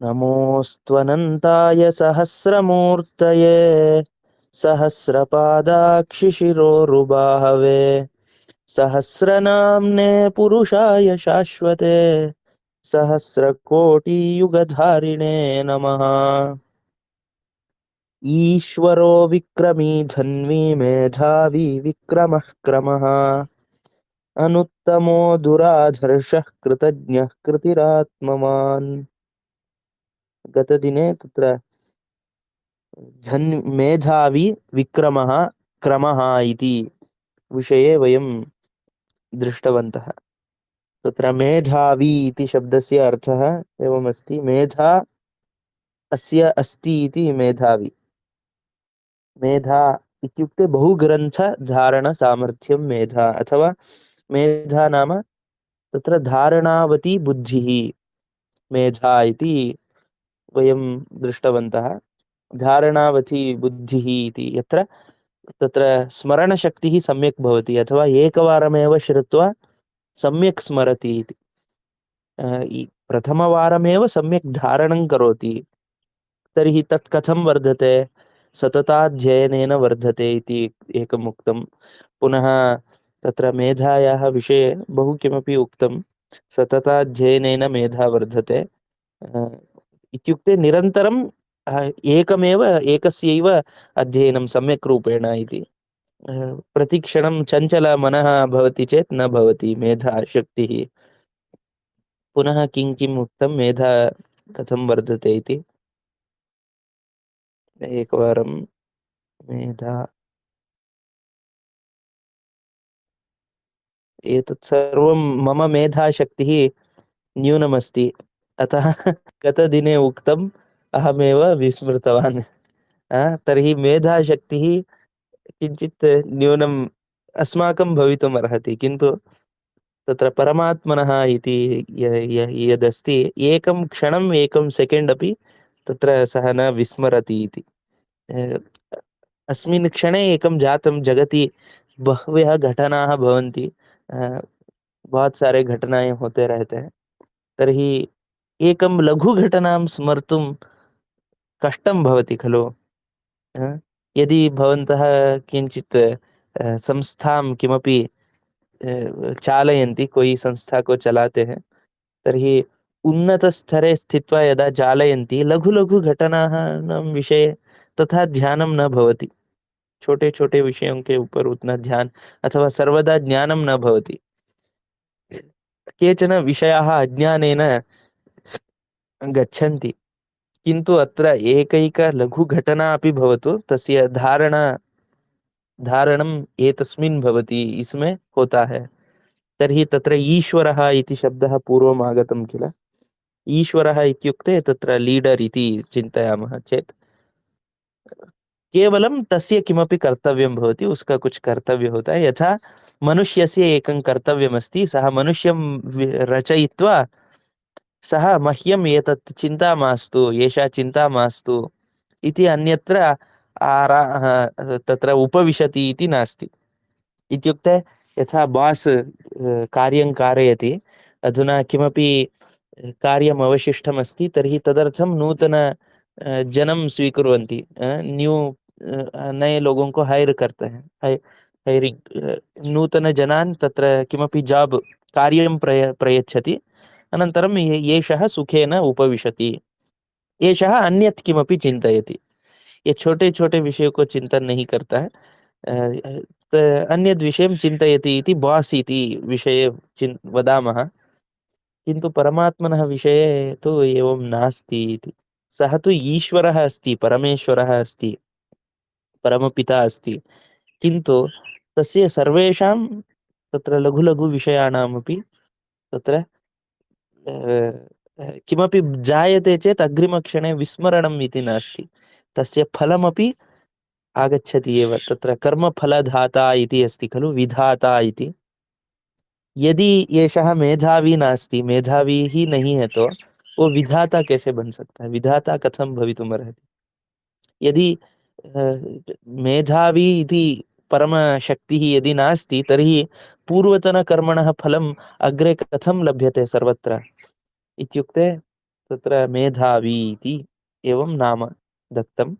नमोऽस्त्वनन्ताय सहस्रमूर्तये सहस्रपादाक्षिशिरोरुबाहवे सहस्रनाम्ने पुरुषाय शाश्वते सहस्रकोटियुगधारिणे नमः। ईश्वरो विक्रमी धन्वी मेधावी विक्रमः क्रमः अनुत्तमो दुराधर्षः कृतज्ञः कृतिरात्मवान्। गतदिने तत्र मेधावी विक्रमः क्रमः इति विषये वयं दृष्टवन्तः। तत्र मेधावी इति शब्दस्य अर्थः एवमस्ति, मेधा अस्य अस्ति इति मेधावी। मेधा इत्युक्ते बहुग्रन्थधारणसामर्थ्यं मेधा, अथवा मेधा नाम तत्र धारणावती बुद्धिः मेधा इति वयं दृष्टवन्तः। धारणावती बुद्धिः इति यत्र तत्र स्मरणशक्तिः सम्यक् भवति, अथवा एकवारमेव श्रुत्वा सम्यक् स्मरति इति। प्रथमवारमेव सम्यक् धारणं करोति, तर्हि तत् कथं वर्धते? सतताध्ययनेन वर्धते इति एकम् उक्तं। पुनः तत्र मेधायाः विषये बहु किमपि उक्तं। सतताध्ययनेन मेधा वर्धते इत्युक्ते निरन्तरं एकमेव एकस्यैव अध्ययनं सम्यक् रूपेण इति। प्रतिक्षणं चञ्चलमनः भवति चेत् न भवति मेधा शक्तिः। पुनः किं किम् उक्तं मेधा कथं वर्धते इति एकवारं। मेधा एतत् सर्वं मम मेधाशक्तिः न्यूनमस्ति, अतः गतदिने उक्तम् अहमेव विस्मृतवान्। तर्हि मेधाशक्तिः किञ्चित् न्यूनम् अस्माकं भवितुम् अर्हति, किन्तु तत्र परमात्मनः इति यदस्ति, एकं क्षणम् एकं सेकेण्ड् अपि तत्र सः न विस्मरति इति। अस्मिन् क्षणे एकं जातं जगति बह्व्यः घटनाः भवन्ति, बहुत सारे घटनाएं होते रहते हैं, तर्हि एकं लघु घटनां स्मर्तुं कष्टं भवति खलु। यदि भवन्तः किञ्चित् संस्थां किमपि चालयन्ति, कोई संस्था को चलाते हैं, तर्हि उन्नत स्तरे स्थित्वा यदा चालयन्ति, लघु लघु घटनानां विषये तथा ध्यानं न भवति। छोटे छोटे विषयों के ऊपर उतना ध्यान अथवा सर्वदा ज्ञानं न भवति। केचन विषयाः अज्ञानेन गच्छन्ति, किन्तु अत्र एकैक लघु घटना अपि भवतु, तस्य धारणम् एतस्मिन् भवति, इसमें होता है। तर्हि तत्र ईश्वरः इति शब्दः पूर्वम् आगतं किल। ईश्वरः इत्युक्ते तत्र लीडर् इति चिन्तयामः चेत् केवलं तस्य किमपि कर्तव्यं भवति, उसका कुछ कर्तव्य होता है। यथा मनुष्यस्य एकं कर्तव्यमस्ति, सः मनुष्यं रचयित्वा सः मह्यम् एतत् चिन्ता मास्तु, एषा चिन्ता मास्तु इति अन्यत्र तत्र उपविशति इति नास्ति। इत्युक्ते यथा बास् कार्यं कारयति, अधुना किमपि कार्यम् अवशिष्टमस्ति, तर्हि तदर्थं नूतन जनं स्वीकुर्वन्ति, न्यू नए लोगों को हायर करते हैं, हायरिंग नूतन जनान् तत्र किमपि जाब् कार्यं प्रयच्छति, अनन्तरं एषः सुखेन उपविशति, एषः अन्यत् किमपि चिन्तयति। ये छोटे छोटे विषयों को चिंतन नहीं करता है, अन्यद् विषयं चिन्तयति इति बास् इति विषये वदामः। किन्तु परमात्मनः विषये तु एवं नास्ति इति। सः तु ईश्वरः अस्ति, परमेश्वरः अस्ति, परमपिता अस्ति, किन्तु तस्य सर्वेषां तत्र लघु लघु विषयाणामपि तत्र किमपि जायते चेत् अग्रिमक्षणे विस्मरणम् इति नास्ति, तस्य फलमपि आगच्छति एव। तत्र कर्मफलदाता इति अस्ति खलु, विधाता इति। यदि एषः मेधावी नास्ति, मेधावी ही नहीं है, तो वो विधाता कैसे बन सकता है? विधाता कथं भवितुमर्हति? यदि मेधावी इति परमशक्तिः यदि नास्ति, तर्हि पूर्वतनकर्मणः फलम् अग्रे कथं लभ्यते सर्वत्र? इत्युक्ते तत्र मेधावी इति एवं नाम दत्तं।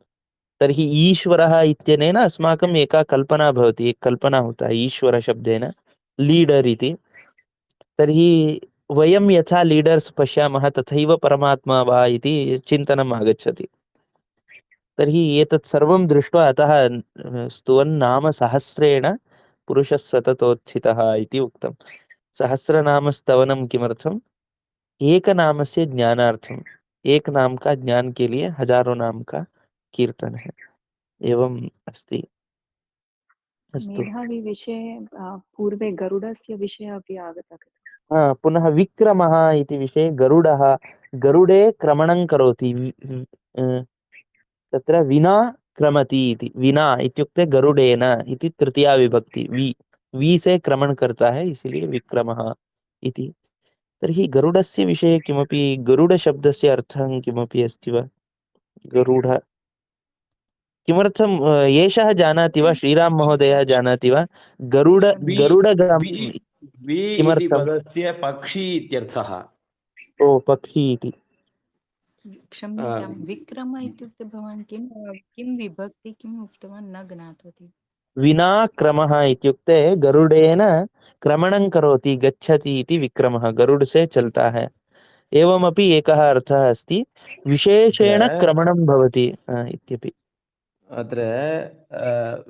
तर्हि ईश्वरः इत्यनेन अस्माकम् एका कल्पना भवति, एक कल्पना होता है ईश्वरशब्देन लीडर् इति। तर्हि वयं यथा लीडर्स् पश्यामः तथैव परमात्मा वा इति चिन्तनम् आगच्छति। तर्हि एतत् सर्वं दृष्ट्वा अतः स्तुवन्नाम सहस्रेण पुरुषः सततोत्थितः इति उक्तं। सहस्रनामस्तवनं किमर्थम्? एक नाम से ज्ञानार्थम। एक नाम का ज्ञान के लिए हजारों नाम का कीर्तन है। एवं अस्ति। अस्तु। मेधावी विषये पूर्वे गरुडस्य विषयः अपि आगतः खलु। पुनः विक्रमः इति विषये गरुडः गरुडे क्रमणं करोति तत्र विना क्रमति इति। विना इत्युक्ते गरुडेन इति तृतीया विभक्ति। वी से क्रमण करता है इसलिए विक्रमः इति। तर्हि गरुडस्य विषये किमपि गरुडशब्दस्य अर्थः किमपि अस्ति वा? गरुड किमर्थम् एषः जानाति वा? श्रीराम महोदयः जानाति वा? गरुडगमनं वि इति किमर्थम्? पदस्य पक्षी इत्यर्थः। ओ पक्षी इति। क्षम्यतां, विक्रम इत्युक्ते भवान् किं विभक्ति किम् उक्तवान् न ज्ञातवती। विना क्रमः इत्युक्ते गरुडेन क्रमणं करोति, गच्छति इति विक्रमः, गरुड से चलता है। एवमपि एकः अर्थः अस्ति, विशेषेण क्रमणं भवति इत्यपि। अत्र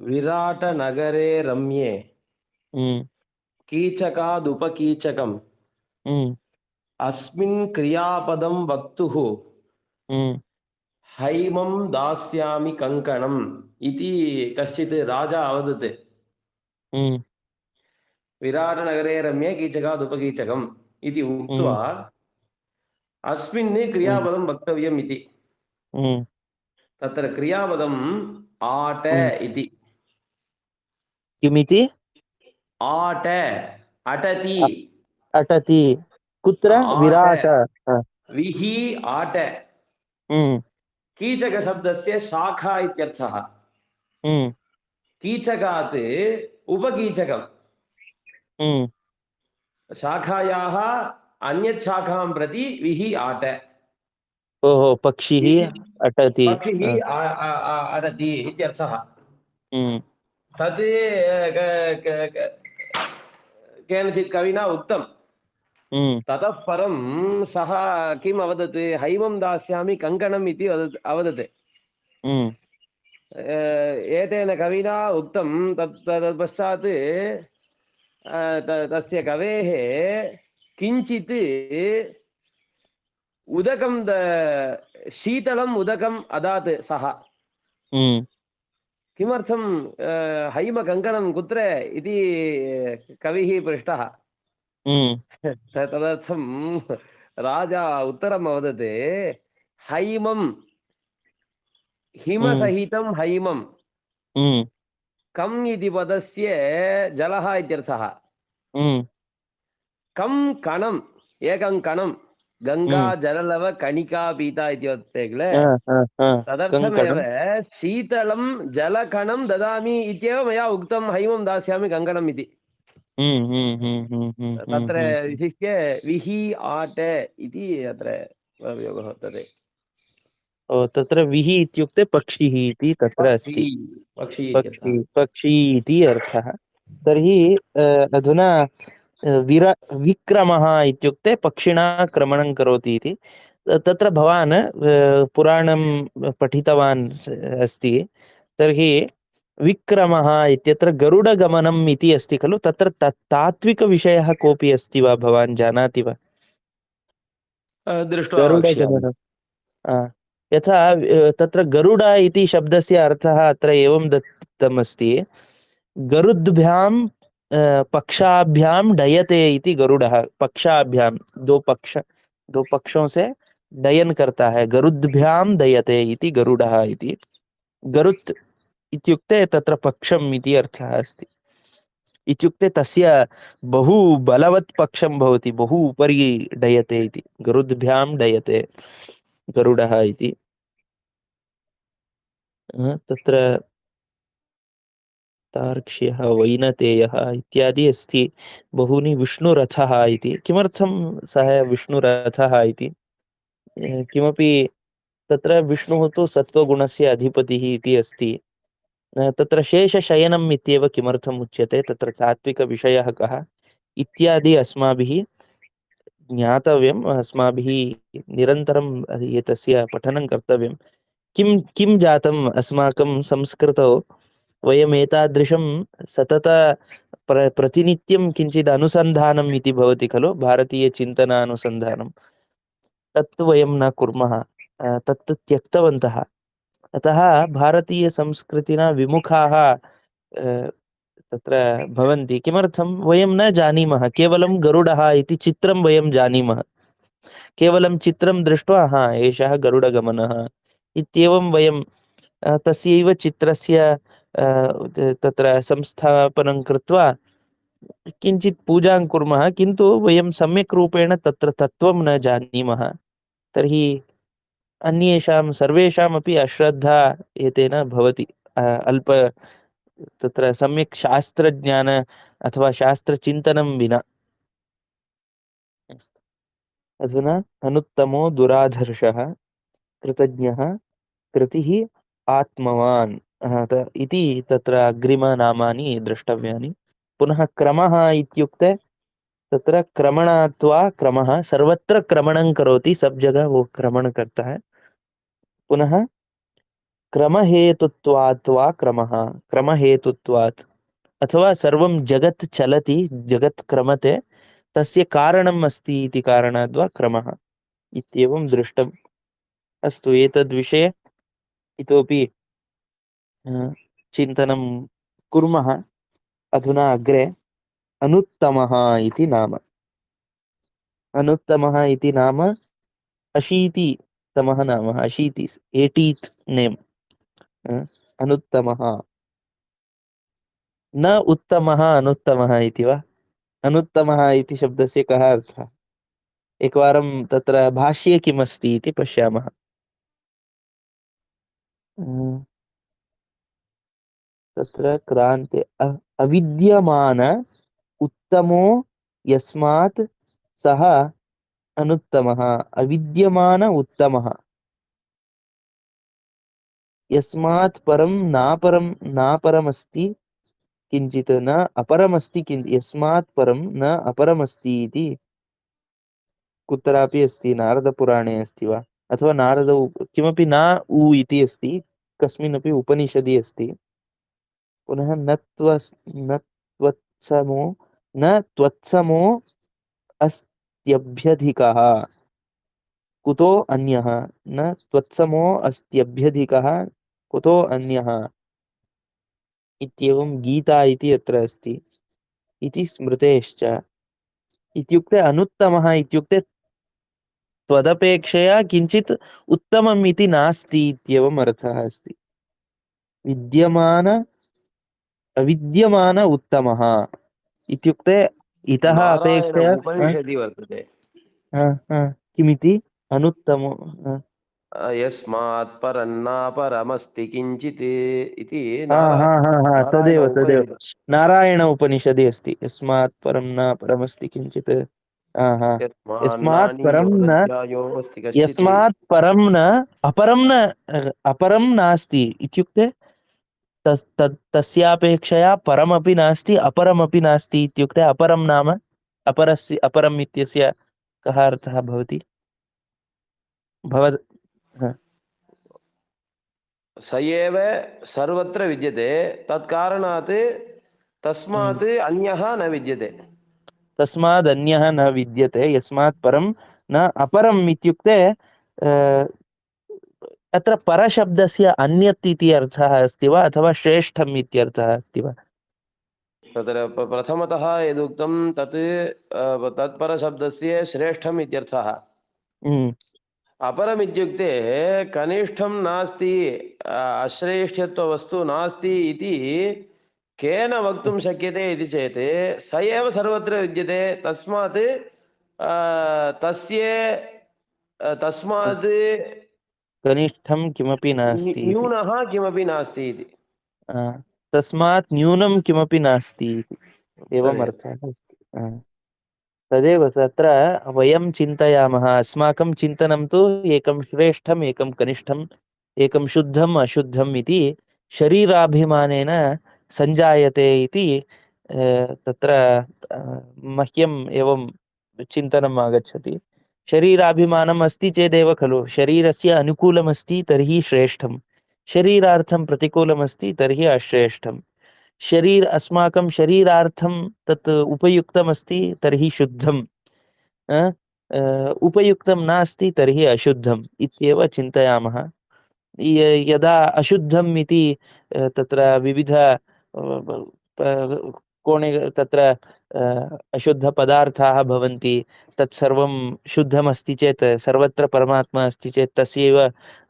विराटनगरे रम्ये कीचकादुपकीचकम् अस्मिन् क्रियापदं वक्तुः हैमं दास्यामि कङ्कणम् इति कश्चित् राजा अवदत्। विराटनगरे रम्ये कीचकादुपकीचकम् इति उक्त्वा अस्मिन् क्रियापदं वक्तव्यम् इति। तत्र क्रियापदम् आट इति। किमिति? आट, अटति। अटति कुत्र? विराट। विहि आट। कीचकशब्दस्य शाखा इत्यर्थः। कीचकात् उपकीचकम्। शाखायाः अन्यत् शाखां प्रति विहि आट। ओहो, पक्षिः अटति। पक्षिः अटति इत्यर्थः। तत् केनचित् कविना उक्तं। ततः परं सः किम् अवदत्? हैमं दास्यामि कङ्कणम् इति अवदत्। एतेन कविना उक्तं। तत्पश्चात् तस्य कवेः किञ्चित् उदकं शीतलम् उदकम् अदात् सः। किमर्थं हैमकङ्कणं कुत्र इति कविः पृष्टः। तदर्थं राजा उत्तरम् अवदत्, हैमं हिमसहितं हैमं कम् इति पदस्य जलः इत्यर्थः। कं कणम्, एकं कणं, गंगा जललव कणिका पीता इति वदति किल। तदर्थमेव शीतलं जलकणं ददामि इत्येव मया उक्तं हैमं दास्यामि कङ्कणम् इति। तत्र विशिष्य विहि आट इति अत्र प्रयोगः वर्तते। तत्र विहि इत्युक्ते पक्षिः इति तत्र अस्ति। पक्षी इति अर्थः। तर्हि अधुना विक्रमः इत्युक्ते पक्षिणा क्रमणं करोति इति। तत्र भवान् पुराणं पठितवान् अस्ति। तर्हि विक्रमः इत्यत्र गरुडगमनम् इति अस्ति खलु, तत्र तात्विकविषयः कोऽपि अस्ति वा? भवान् जानाति वा? गरुडगमनं यथा तत्र गरुड इति शब्दस्य अर्थः अत्र एवं दत्तमस्ति, गरुद्भ्यां पक्षाभ्यां डयते इति गरुडः। पक्षाभ्यां दो पक्षों से डयन करता है, गरुद्भ्यां दयते इति गरुडः इति। गरुत् इत्युक्ते तत्र पक्षम् इति अर्थः अस्ति। इत्युक्ते तस्य बहु बलवत् पक्षं भवति, बहु उपरि डयते इति। गरुद्भ्यां डयते गरुडः इति। तत्र तार्क्ष्यः, वैनतेयः इत्यादि अस्ति। बहूनि विष्णुरथः इति। किमर्थं सः विष्णुरथः इति? किमपि तत्र विष्णुः तु सत्त्वगुणस्य अधिपतिः इति अस्ति। तत्र शेषशयनम् इत्येव किमर्थम् उच्यते, तत्र तात्विकविषयः कः इत्यादि अस्माभिः ज्ञातव्यम्, अस्माभिः निरन्तरम् एतस्य पठनं कर्तव्यं। किं किं जातम् अस्माकं संस्कृतौ, वयम् एतादृशं सतत प्रतिनित्यं किञ्चित् अनुसन्धानम् इति भवति खलु, भारतीयचिन्तनानुसन्धानं, तत्तु वयं न कुर्मः, तत्तु त्यक्तवन्तः। अतः भारतीयसंस्कृतिना विमुखाः तत्र भवन्ति। किमर्थं वयं न जानीमः, केवलं गरुडः इति चित्रं वयं जानीमः, केवलं चित्रं दृष्ट्वा हा एषः गरुडगमनः इत्येवं वयं तस्यैव चित्रस्य तत्र संस्थापनं कृत्वा किञ्चित् पूजां कुर्मः, किन्तु वयं सम्यक् रूपेण तत्र तत्त्वं न जानीमः। तर्हि अन्येषां सर्वेषामपि अश्रद्धा एतेन भवति, अल्प तत्र सम्यक् शास्त्रज्ञान अथवा शास्त्रचिन्तनं विना। अधुना अनुत्तमो दुराधर्षः कृतज्ञः कृतिः आत्मवान् इति तत्र अग्रिमनामानि द्रष्टव्यानि। पुनः क्रमः इत्युक्ते तत्र क्रमणात्वा क्रमः, सर्वत्र क्रमणं करोति, सब जगह वो क्रमण करता है। पुनः क्रमहेतुत्वात् वा क्रमः, क्रमहेतुत्वात् अथवा सर्वं जगत् चलति, जगत् क्रमते, तस्य कारणम् अस्ति इति कारणाद् वा क्रमः इत्येवं दृष्टम्। अस्तु, एतद्विषये इतोपि चिन्तनं कुर्मः। अधुना अग्रे अनुत्तमः इति नाम। अनुत्तमः इति नाम 80तमः नाम, 80th नेम्। अनुत्तमः, न उत्तमः अनुत्तमः इति वा? अनुत्तमः इति शब्दस्य कः अर्थः? एकवारं तत्र भाष्ये किमस्ति इति पश्यामः। तत्र क्रान्ते अविद्यमान उत्तमो यस्मात् सः अनुत्तमः। अविद्यमान उत्तमः, यस्मात् परं नापरमस्ति किञ्चित्, न अपरमस्ति यस्मात् परं न अपरमस्ति इति कुत्रापि अस्ति, नारदपुराणे अस्ति वा, अथवा किमपि न उ इति अस्ति, कस्मिन्नपि उपनिषदि अस्ति। पुनः न त्वत्समो न त्वत्समो अस्त्यभ्यधिकः कुतो अन्यः, न त्वत्समो अस्त्यभ्यधिकः कुतो अन्यः इत्येवं गीता इति अत्र अस्ति इति स्मृतेश्च। इत्युक्ते अनुत्तमः इत्युक्ते त्वदपेक्षया किञ्चित् उत्तमम् इति नास्ति इत्येवम् अर्थः अस्ति। अविद्यमान उत्तमः इत्युक्ते इतः नारायण अपेक्षया उपनिषदि वर्तते। किमिति अनुत्तमो यस्मात् परन्नापरमस्ति किञ्चित् इति तदेव तदेव उपनिषत्। नारायण उपनिषदि अस्ति, यस्मात् परं न परमस्ति किञ्चित्। यस्मात् परं न यस्मान्नान्योदध्यायोऽस्ति कश्चित्। यस्मात् परं न अपरं नास्ति इत्युक्ते तस्यापेक्षया परमपि नास्ति अपरमपि नास्ति इत्युक्ते अपरं नाम अपरम् इत्यस्य कः अर्थः भवति? स एव सर्वत्र विद्यते, तत्कारणात् तस्मात् अन्यः न विद्यते। तस्माद् अन्यः न विद्यते, यस्मात् परं न अपरम् इत्युक्ते अत्र परशब्दस्य अन्यत् इति अर्थः अस्ति वा, अथवा श्रेष्ठम् इत्यर्थः अस्ति वा? तत्र प्रथमतः यदुक्तं तत् तत्परशब्दस्य श्रेष्ठम् इत्यर्थः। अपरम् इत्युक्ते कनिष्ठं नास्ति, अश्रेष्ठत्ववस्तु नास्ति इति केन वक्तुं शक्यते इति चेत् स एव सर्वत्र विद्यते, तस्मात् तस्मात् कनिष्ठं किमपि नास्ति, न्यूनः किमपि नास्ति इति। तस्मात् न्यूनं किमपि नास्ति एवम् अर्थः अस्ति। तदेव तत्र वयं चिन्तयामः, अस्माकं चिन्तनं तु एकं श्रेष्ठम्, एकं कनिष्ठम्, एकं शुद्धम्, अशुद्धम् इति शरीराभिमानेन सञ्जायते इति तत्र मह्यम् एवं चिन्तनम् आगच्छति। शरीराभिमानम् अस्ति चेदेव खलु शरीरस्य अनुकूलमस्ति तर्हि श्रेष्ठं, शरीरार्थं प्रतिकूलमस्ति तर्हि अश्रेष्ठम्। अस्माकं शरीरार्थं तत् उपयुक्तमस्ति तर्हि शुद्धम्, उपयुक्तं नास्ति तर्हि अशुद्धम् इत्येव चिन्तयामः। यदा अशुद्धम् इति तत्र विविध कोणे तत्र अशुद्धपदार्थाः भवन्ति, तत्सर्वं शुद्धमस्ति चेत्, सर्वत्र परमात्मा अस्ति चेत् तस्यैव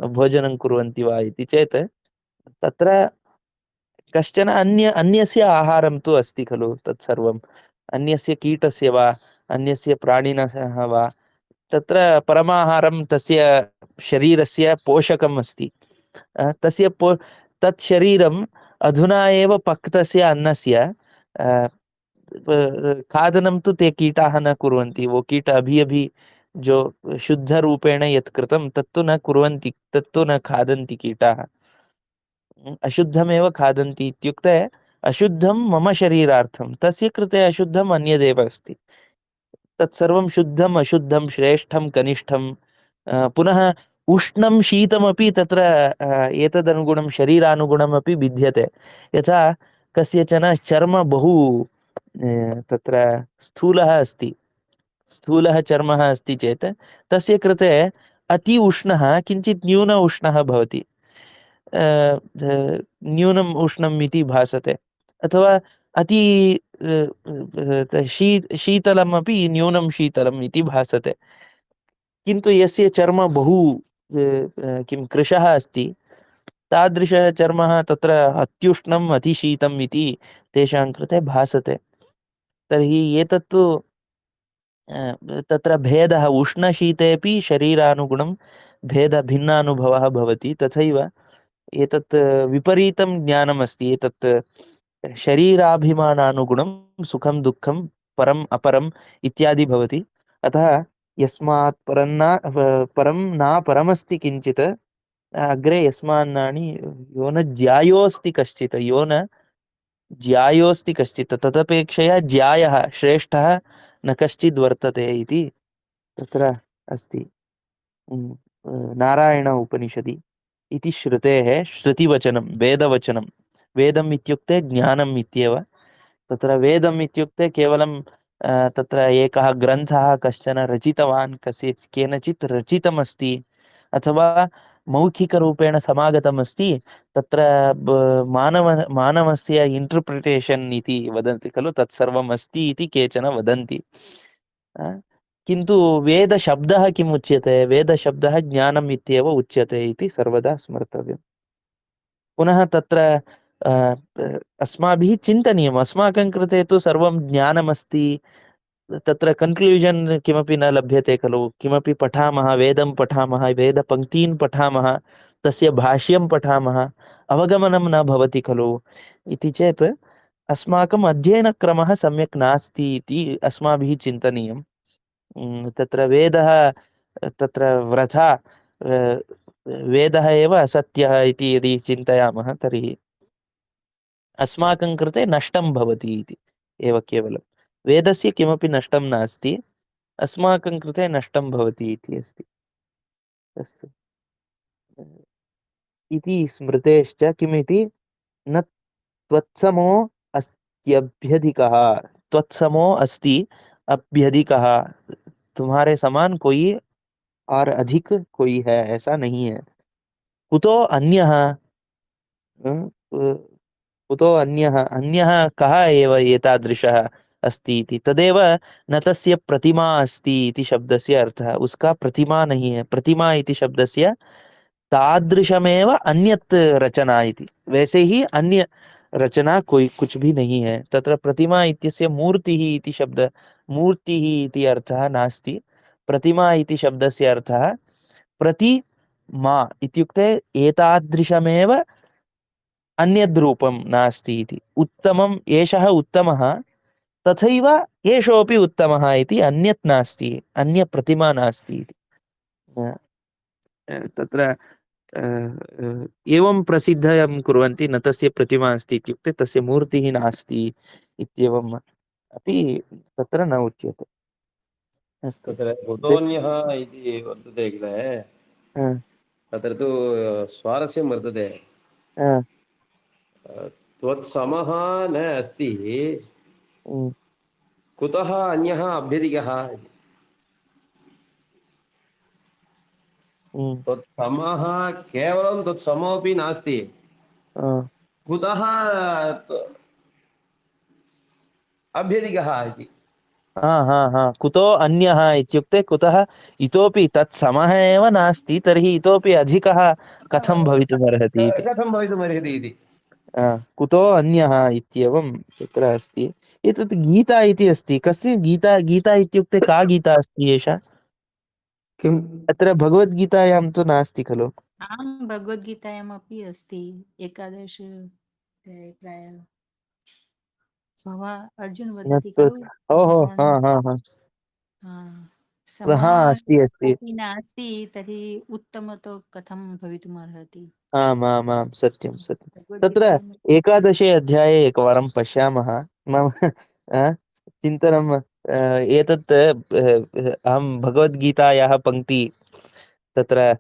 भोजनं कुर्वन्ति वा इति चेत् तत्र कश्चन अन्यस्य आहारं तु अस्ति खलु तत्सर्वम्, अन्यस्य कीटस्य वा अन्यस्य प्राणिनः वा, तत्र परमाहारं तस्य शरीरस्य पोषकम् अस्ति। तत् शरीरम् अधुना एव पक्तस्य अन्नस्य खादनं तु ते कीटाः न कुर्वन्ति। वो कीट अभी जो शुद्धरूपेण यत् कृतं तत्तु न कुर्वन्ति, तत्तु न खादन्ति कीटाः। अशुद्धमेव खादन्ति इत्युक्ते अशुद्धं मम शरीरार्थं, तस्य कृते अशुद्धम् अन्यदेव अस्ति। तत्सर्वं शुद्धम् अशुद्धं श्रेष्ठं कनिष्ठं पुनः उष्णं शीतमपि तत्र एतदनुगुणं शरीरानुगुणमपि भिद्यते। यथा कस्यचन चर्म बहु तत्र स्थूलः अस्ति, स्थूलः चर्मः अस्ति चेत् तस्य कृते अति उष्णः किञ्चित् न्यून उष्णः भवति, न्यूनम् उष्णम् इति भासते, अथवा अति शीतलम् अपि न्यूनं शीतलम् इति भासते। किन्तु यस्य चर्म बहु किं कृशः अस्ति, तादृशः चर्मः तत्र अत्युष्णम् अतिशीतम् इति तेषां कृते भासते। तर्हि एतत्तु तत्र भेदः, उष्णशीतेऽपि शरीरानुगुणं भिन्नानुभवः भवति। तथैव एतत् विपरीतं ज्ञानमस्ति। एतत् शरीराभिमानानुगुणं सुखं दुःखं परम् अपरम् इत्यादि भवति। अतः यस्मात् परं न परमस्ति किञ्चित्, अग्रे यस्मान्नानि यो न ज्यायोऽस्ति कश्चित्, यो न ज्यायोऽस्ति कश्चित्, तदपेक्षया ज्यायः श्रेष्ठः न कश्चिद् वर्तते इति तत्र अस्ति नारायण उपनिषदि। इति श्रुतेः श्रुतिवचनं, वेदवचनं। वेदम् इत्युक्ते ज्ञानम् इत्येव। तत्र वेदम् इत्युक्ते केवलं तत्र एकः ग्रन्थः कश्चन रचितवान्, केनचित् रचितमस्ति, अथवा मौखिकरूपेण समागतमस्ति, तत्र मानवस्य इण्टर्प्रिटेशन् इति वदन्ति खलु, तत्सर्वम् अस्ति इति केचन वदन्ति। किन्तु वेदशब्दः किम् उच्यते? वेदशब्दः ज्ञानम् इत्येव उच्यते इति सर्वदा स्मर्तव्यम्। पुनः तत्र अस्माभिः चिन्तनीयम्, अस्माकं कृते तु सर्वं ज्ञानमस्ति, तत्र कन्क्लूजन् किमपि न लभ्यते खलु। किमपि पठामः, वेदं पठामः, वेदपङ्क्तीन् पठामः, तस्य भाष्यं पठामः, अवगमनं न भवति खलु इति चेत् अस्माकम् अध्ययनक्रमः सम्यक् नास्ति इति अस्माभिः चिन्तनीयम्। तत्र वेदः तत्र वृथा, वेदः एव असत्यः इति यदि चिन्तयामः तर्हि अस्माकं कृते नष्टं भवति इति एव केवलं। वेदस्य किमपि नष्टं नास्ति, अस्माकं कृते नष्टं भवति इति अस्ति। अस्तु, इति स्मृतेश्च किमिति न त्वत्समो अस्त्यभ्यधिकः, त्वत्समो अस्ति अभ्यधिकः, तुम्हारे समान कोई और अधिक कोई है ऐसा नहीं है। कुतो अन्यः, कुतो अन्यः, अन्यः कः एव एतादृशः अस्ति इति, तदेव न तस्य प्रतिमा अस्ति इति शब्दस्य अर्थः। उसका प्रतिमा नहीं है। प्रतिमा इति शब्दस्य तादृशमेव अन्यत् रचना इति, वैसे ही अन्य रचना कोई कुछ भी नहीं है। तत्र प्रतिमा इत्यस्य मूर्तिः इति शब्द, मूर्तिः इति अर्थः नास्ति। प्रतिमा इति शब्दस्य अर्थः प्रतिमा इत्युक्ते एतादृशमेव अन्यद्रूपं नास्ति इति। उत्तमम्, एषः उत्तमः तथैव एषोऽपि उत्तमः इति अन्यत् नास्ति, अन्यप्रतिमा नास्ति इति। तत्र एवं प्रसिद्धं कुर्वन्ति, न तस्य प्रतिमा अस्ति इत्युक्ते तस्य मूर्तिः नास्ति इत्येवम् अपि तत्र न उच्यते। अस्तु। तत्र कुतोऽन्यः इति वर्तते किल, तत्र तु स्वारस्यं वर्तते। त्वत्समः न अस्ति, कुतः अन्यः अभ्यधिकः? त्वत्समः केवलं त्वत्समोऽपि नास्ति, कुतः अभ्यधिकः इति। कुतो अन्यः इत्युक्ते कुतः इतोपि तत्समः एव नास्ति, तर्हि इतोपि अधिकः कथं भवितुमर्हति इति। कथं भवितुमर्हति इति। कुतो अन्यः इत्येवं तत्र अस्ति। एतत् गीता इति अस्ति। कस्य गीता? गीता इत्युक्ते का गीता अस्ति एषा? किम्? अत्र भगवद्गीतायां तु नास्ति खलु? आं भगवद्गीतायामपि अस्ति 11 प्रायः भवान् अर्जुन वदति खलु ओहो, भवान् समः अस्ति अस्ति। अपि नास्ति तर्हि उत्तमतो कथं भवितुमर्हति। आमामां सत्यं सत्यं। तत्र भगवद्गीतायां 11 अध्याये एकवारं पश्यामः। मम चिन्तनम् एतत् अहं भगवद्गीतायाः पङ्क्ति तत्र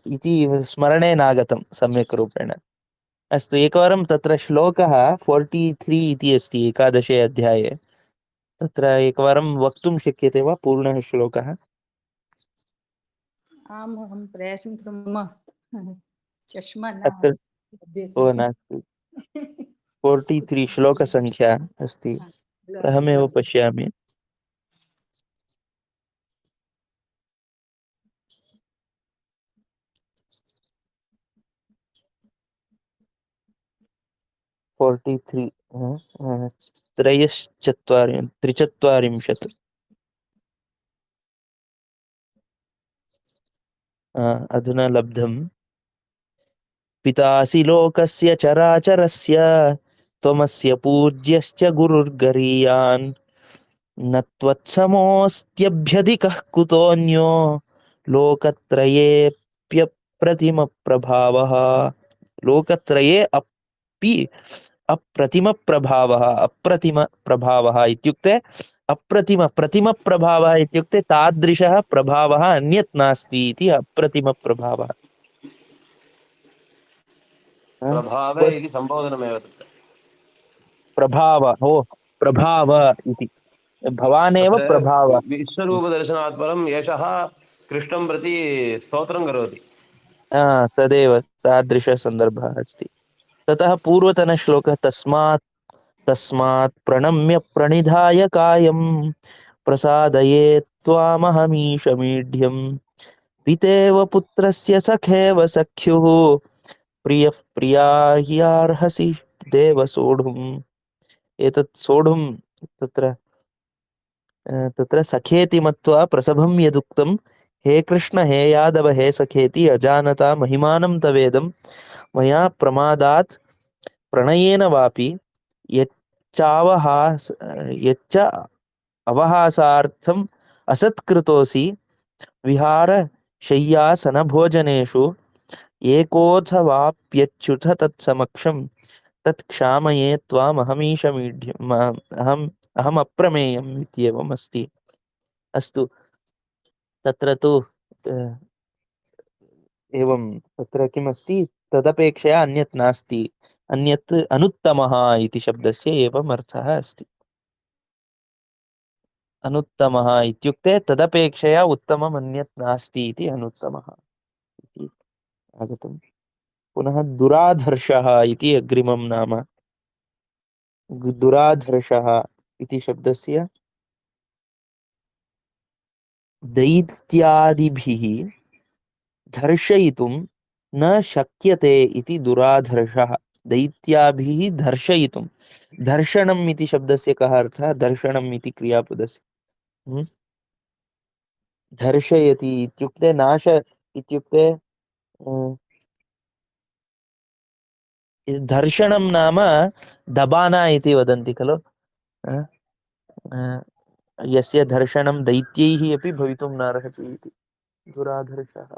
इति स्मरणे नागतं सम्यक् रूपेण। अस्तु, एकवारं तत्र श्लोकः 43 इति अस्ति 11 अध्याये। तत्र एकवारं वक्तुं शक्यते वा पूर्णः श्लोकः? आम् अहं प्रयासं कुर्मः। चष्मा न अत्र ओ नास्ति। 43 श्लोकसङ्ख्या अस्ति, अहमेव पश्यामि। त्रिचत्वारिंशत्। अधुना लब्धम्। पितासि लोकस्य चराचरस्य त्वमस्य पूज्यश्च गुरुर्गरीयान् न त्वत्समोऽस्त्यभ्यधिकः कुतोऽन्यो लोकत्रयेऽप्यप्रतिमप्रभावः। लोकत्रये अपि अप्रतिमप्रभावः। अप्रतिमप्रभावः इत्युक्ते प्रतिमप्रभावः इत्युक्ते तादृशः प्रभावः अन्यत् नास्ति इति। अप्रतिमप्रभावः प्रभाव इति सम्बोधनमेव तत्र। प्रभाव प्रभाव इति। भवानेव प्रभाव। विश्वरूपदर्शनात् परम् एषः कृष्णं प्रति स्तोत्रं करोति। तदेव तादृशसन्दर्भः अस्ति। ततः पूर्वतनश्लोकः तस्मात् प्रणम्य प्रणिधाय कायं प्रसादये त्वामहमीशमीढ्यं पितेव पुत्रस्य सखेव सख्युः प्रियः प्रियार्हसि देव सोढुम्। एतत् सोढुं तत्र सखेति मत्वा प्रसभं यदुक्तं हे कृष्ण हे यादव हे सखेति अजानता महिमानं तवेदं मया प्रमादात् प्रणयेन वापि यच्च अवहासार्थम् असत्कृतोऽसि विहारशय्यासनभोजनेषु एकोऽथवाप्यच्युत तत्समक्षं तत्क्षामये त्वामहमीशमीढ्यम् अहम् अप्रमेयम् इत्येवम् अस्ति। अस्तु, तत्र तु एवं तत्र किमस्ति, तदपेक्षया अन्यत् नास्ति, अन्यत् अनुत्तमः इति शब्दस्य एवम् अर्थः अस्ति। अनुत्तमः इत्युक्ते तदपेक्षया उत्तमम् अन्यत् नास्ति इति अनुत्तमः इति आगतम्। पुनः दुराधर्षः इति अग्रिमं नाम। दुराधर्षः इति शब्दस्य दैत्यादिभिः धर्षयितुं न शक्यते इति दुराधर्षः। दैत्याभिः धर्षयितुं, धर्षणम् इति शब्दस्य कः अर्थः? धर्षणम् इति क्रियापदस्य धर्षयति इत्युक्ते नाश इत्युक्ते धर्षणं नाम दबाना इति वदन्ति खलु। यस्य दर्शनं दैत्यैः अपि भवितुं नार्हति इति दुराधर्षः।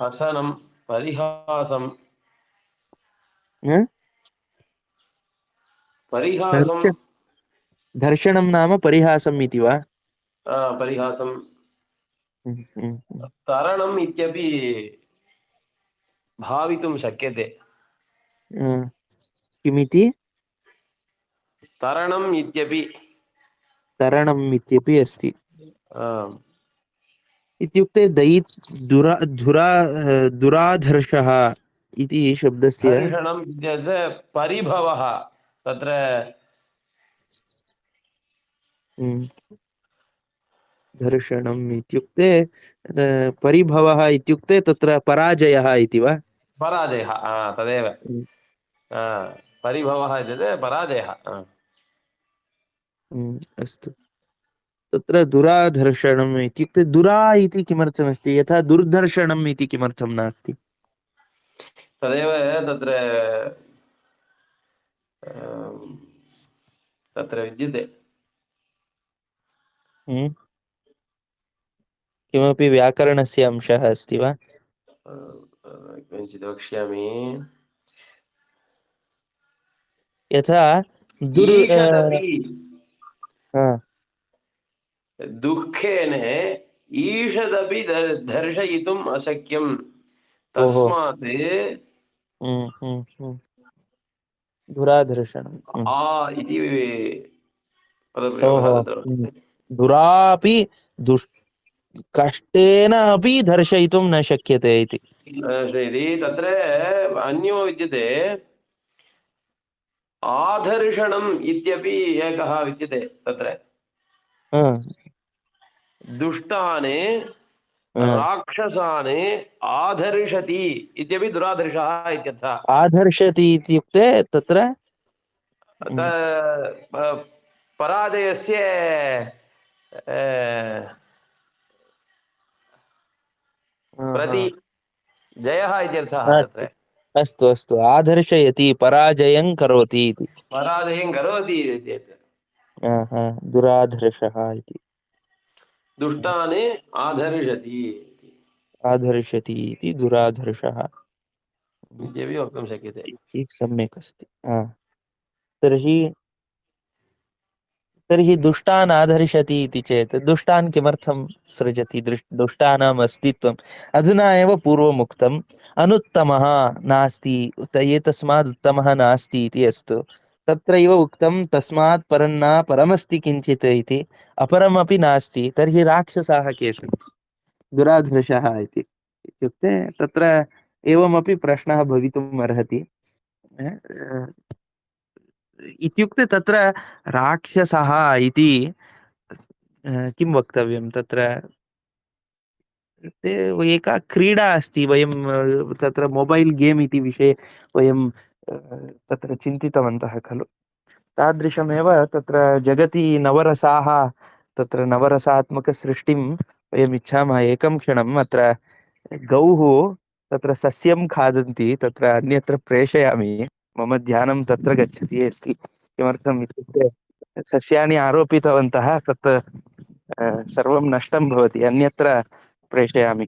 हसनं परिहासं परिहासं दर्शनं नाम परिहासम् इति वा? परिहासं तरणम् इत्यपि भावितुं शक्यते। किमिति? तरणम् इत्यपि तरणम् इत्यपि अस्ति। आम्। इत्युक्ते दुराधर्षः इति शब्दस्य दर्शनम् इत्यस्य परिभवः तत्र दर्शनम् इत्युक्ते परिभवः इत्युक्ते तत्र पराजयः इति वा? पराजयः तदेव परिभवः इत्युक्ते पराजयः। अस्तु। तत्र दुराधर्षणम् इत्युक्ते दुरा इति किमर्थमस्ति? यथा दुर्दर्शनम् इति किमर्थं नास्ति? तदेव तत्र तत्र विद्यते। किमपि व्याकरणस्य अंशः अस्ति वा? किञ्चित् वक्ष्यामि। यथा दुःखेन ईषदपि दर्शयितुम् अशक्यं तस्मात् दुराधर्षणम् इति पदप्रयोगः तत्र दुरापि कष्टेन अपि दर्शयितुं न शक्यते इति। तत्र अन्यो विद्यते आधर्षणम् इत्यपि एकः विद्यते। तत्र दुष्टान् राक्षसान् आधर्षति इत्यपि दुराधर्षः इत्यर्थः। आधर्षति इत्युक्ते तत्र पराजयस्य प्रति जयः इत्यर्थः तत्र। अस्तु अस्तु आधर्षयति पराजयं करोति इति। पराजयं करोति इत्येतत्। दुराधर्षः इति। दुष्टान् आधर्षति आधर्षति इति दुराधर्षः इत्यपि वक्तुं शक्यते। सम्यक् अस्ति। तर्हि दुष्टान् आधर्षति इति चेत् दुष्टान् किमर्थं सृजति? दुष्टानाम् अस्तित्वम् अधुना एव पूर्वम् उक्तम् अनुत्तमः नास्ति एतस्मात् उत्तमः नास्ति इति। अस्तु तत्रैव उक्तं तस्मात् परन्न परमस्ति किञ्चित् इति अपरमपि नास्ति। तर्हि राक्षसाः के सन्ति? दुराधर्षः इत्युक्ते तत्र एवमपि प्रश्नः भवितुम् अर्हति। इत्युक्ते तत्र राक्षसः इति किं वक्तव्यं? तत्र एका क्रीडा अस्ति। वयं तत्र मोबैल् गेम् इति विषये वयं तत्र चिन्तितवन्तः खलु। तादृशमेव तत्र जगति नवरसाः तत्र नवरसात्मकसृष्टिं वयम् इच्छामः। एकं क्षणम् अत्र गौः तत्र सस्यं खादन्ति तत्र अन्यत्र प्रेषयामि। मम ध्यानं तत्र गच्छति अस्ति। किमर्थम् इत्युक्ते सस्यानि आरोपितवन्तः तत् सर्वं नष्टं भवति। अन्यत्र प्रेषयामि।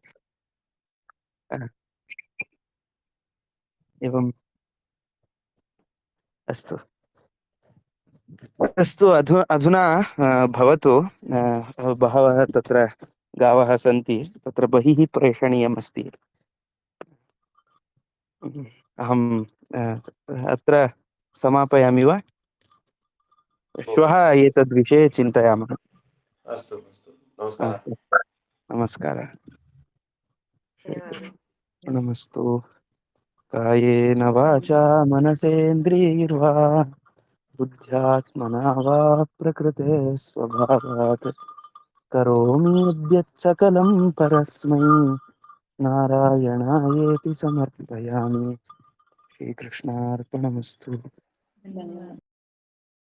एवम् अस्तु अस्तु अधुना भवतु। बहवः तत्र गावः सन्ति तत्र बहिः प्रेषणीयम् अस्ति। अहम् अत्र समापयामि वा? श्वः एतद्विषये चिन्तयामः। अस्तु अस्तु नमस्कारः। नमस्कारः। नमस्तु। कायेन वाचा मनसेन्द्रियैर्वा बुद्ध्यात्मना वा प्रकृते स्वभावात् करोमि यद्यत् सकलं परस्मै नारायणायेति समर्पयामि। श्रीकृष्णार्पणमस्तु। धन्यवादः।